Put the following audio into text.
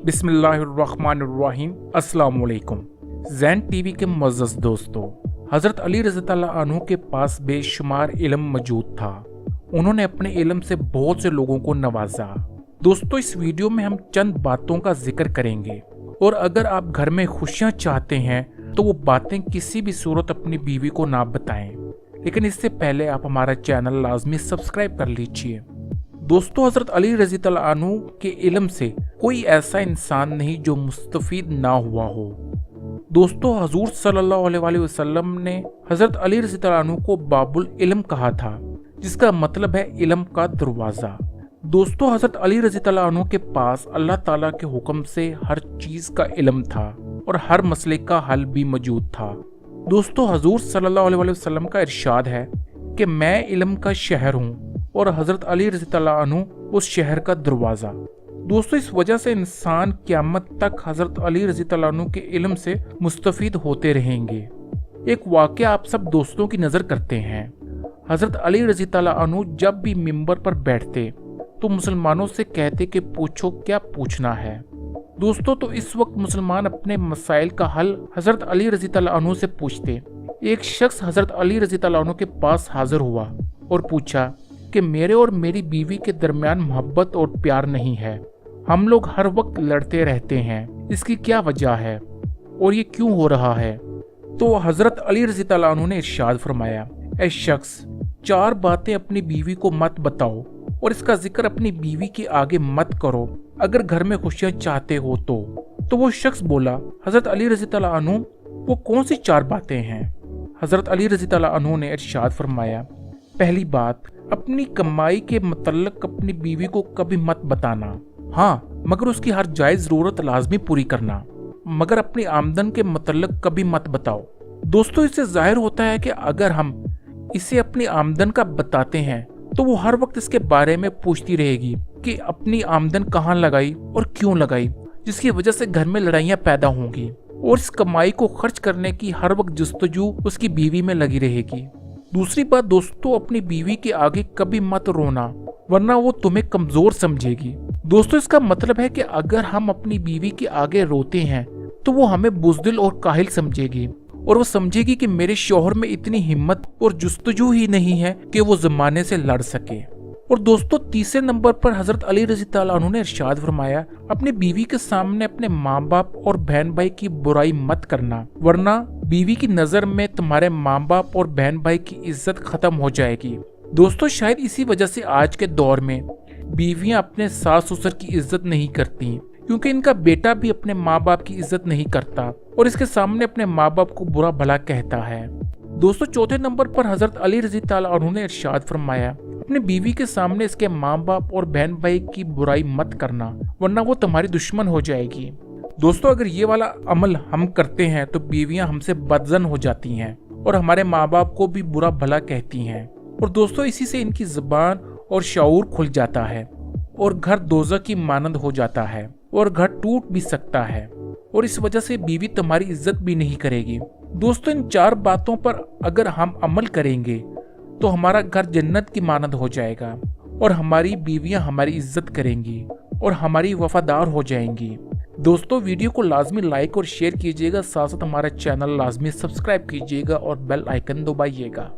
बिस्मिल्लाहिर्रहमानिर्रहीम। अस्सलाम वालेकुम। ज़ैन टीवी के मुअज़्ज़ज़ दोस्तों, हज़रत अली रज़ी अल्लाह अन्हु के पास बेशुमार इल्म मौजूद था। उन्होंने अपने इल्म से बहुत से लोगों को नवाजा। दोस्तों, इस वीडियो में हम चंद बातों का जिक्र करेंगे और अगर आप घर में खुशियाँ चाहते हैं तो वो बातें किसी भी सूरत अपनी बीवी को ना बताएं। लेकिन इससे पहले आप हमारा चैनल लाजमी सब्सक्राइब कर लीजिए। दोस्तों, हज़रत अली रज़ी अल्लाह अन्हु के इल्म से कोई ऐसा इंसान नहीं जो मुस्तफीद ना हुआ हो। दोस्तों, हजूर सल्लल्लाहु अलैहि वसल्लम ने हज़रत अली रज़ी अल्लाह अन्हु को बाबुल इल्म कहा था, जिसका मतलब है इल्म का दरवाज़ा। दोस्तों, हज़रत अली रज़ी अल्लाह अन्हु के पास अल्लाह ताला के हुक्म से हर चीज़ का इल्म था और हर मसले का हल भी मौजूद था। दोस्तों, हजूर सल्लल्लाहु अलैहि वसल्लम का इरशाद है कि मैं इल्म का शहर हूँ और हज़रत अली रज़ी अल्लाह अन्हु उस शहर का दरवाज़ा। दोस्तों, इस वजह से इंसान क़यामत तक हज़रत अली रज़ी अल्लाह अन्हु के इल्म से मुस्तफ़ीद होते रहेंगे। एक वाक़या आप सब दोस्तों की नज़र करते हैं। हज़रत अली रज़ी अल्लाह अन्हु जब भी मिंबर पर बैठते तो मुसलमानों से कहते कि पूछो क्या पूछना है। दोस्तों, तो इस वक्त मुसलमान अपने मसाइल का हल हज़रत अली रज़ी अल्लाह अन्हु से पूछते। एक शख्स हज़रत अली रज़ी अल्लाह अन्हु के पास हाजिर हुआ और पूछा कि मेरे और मेरी बीवी के दरमियान मोहब्बत और प्यार नहीं है। हम लोग हर वक्त लड़ते रहते हैं, इसकी क्या वजह है और ये क्यों हो रहा है? तो हज़रत अली रज़ी अल्लाह अन्हु ने इरशाद फरमाया, ऐ शख्स, 4 बातें अपनी बीवी को मत बताओ और इसका जिक्र अपनी बीवी के आगे मत करो अगर घर में खुशियाँ चाहते हो तो वो शख्स बोला, हज़रत अली रज़ी अल्लाह अन्हु, वो कौन सी 4 बातें हैं? हज़रत अली रज़ी अल्लाह अन्हु ने इरशाद फरमाया, पहली बात, अपनी कमाई के मतलब अपनी बीवी को कभी मत बताना। हाँ, मगर उसकी हर जायज जरूरत लाजमी पूरी करना, मगर अपनी आमदन के मतलब कभी मत बताओ। दोस्तों, इससे जाहिर होता है कि अगर हम इसे अपनी आमदन का बताते हैं तो वो हर वक्त इसके बारे में पूछती रहेगी कि अपनी आमदन कहाँ लगाई और क्यों लगाई, जिसकी वजह से घर में लड़ाइयाँ पैदा होंगी और इस कमाई को खर्च करने की हर वक्त जुस्तजू उसकी बीवी में लगी रहेगी। दूसरी बात दोस्तों, अपनी बीवी के आगे कभी मत रोना, वरना वो तुम्हें कमजोर समझेगी। दोस्तों, इसका मतलब है कि अगर हम अपनी बीवी के आगे रोते हैं तो वो हमें बुज़दिल और काहिल समझेगी और वो समझेगी कि मेरे शौहर में इतनी हिम्मत और जुस्तजू ही नहीं है कि वो ज़माने से लड़ सके। और दोस्तों, तीसरे नंबर पर हज़रत अली रज़ी अल्लाह अन्हु ने इरशाद फरमाया, अपनी बीवी के सामने अपने माँ बाप और बहन भाई की बुराई मत करना, वरना बीवी की नज़र में तुम्हारे माँ बाप और बहन भाई की इज्जत खत्म हो जाएगी। दोस्तों, शायद इसी वजह से आज के दौर में बीवियां अपने सास ससुर की इज्जत नहीं करती, क्योंकि इनका बेटा भी अपने माँ बाप की इज्जत नहीं करता और इसके सामने अपने माँ बाप को बुरा भला कहता है। दोस्तों, चौथे नंबर पर हज़रत अली रज़ी अल्लाह अन्हु ने इरशाद फरमाया, अपनी बीवी के सामने इसके माँ बाप और बहन भाई की बुराई मत करना, वरना वो तुम्हारी दुश्मन हो जाएगी। दोस्तों, अगर ये वाला अमल हम करते हैं तो बीवियां हमसे बदजन हो जाती हैं और हमारे माँ बाप को भी बुरा भला कहती हैं। और दोस्तों, इसी से इनकी ज़ुबान और शऊर खुल जाता है और घर दोज़ख की मानंद हो जाता है और घर टूट भी सकता है और इस वजह से बीवी तुम्हारी इज्जत भी नहीं करेगी। दोस्तों, इन 4 बातों पर अगर हम अमल करेंगे तो हमारा घर जन्नत की मानंद हो जाएगा और हमारी बीवियां हमारी इज्जत करेंगी और हमारी वफादार हो जाएंगी। दोस्तों, वीडियो को लाजमी लाइक और शेयर कीजिएगा, साथ साथ हमारा चैनल लाजमी सब्सक्राइब कीजिएगा और बेल आइकन दबाइएगा।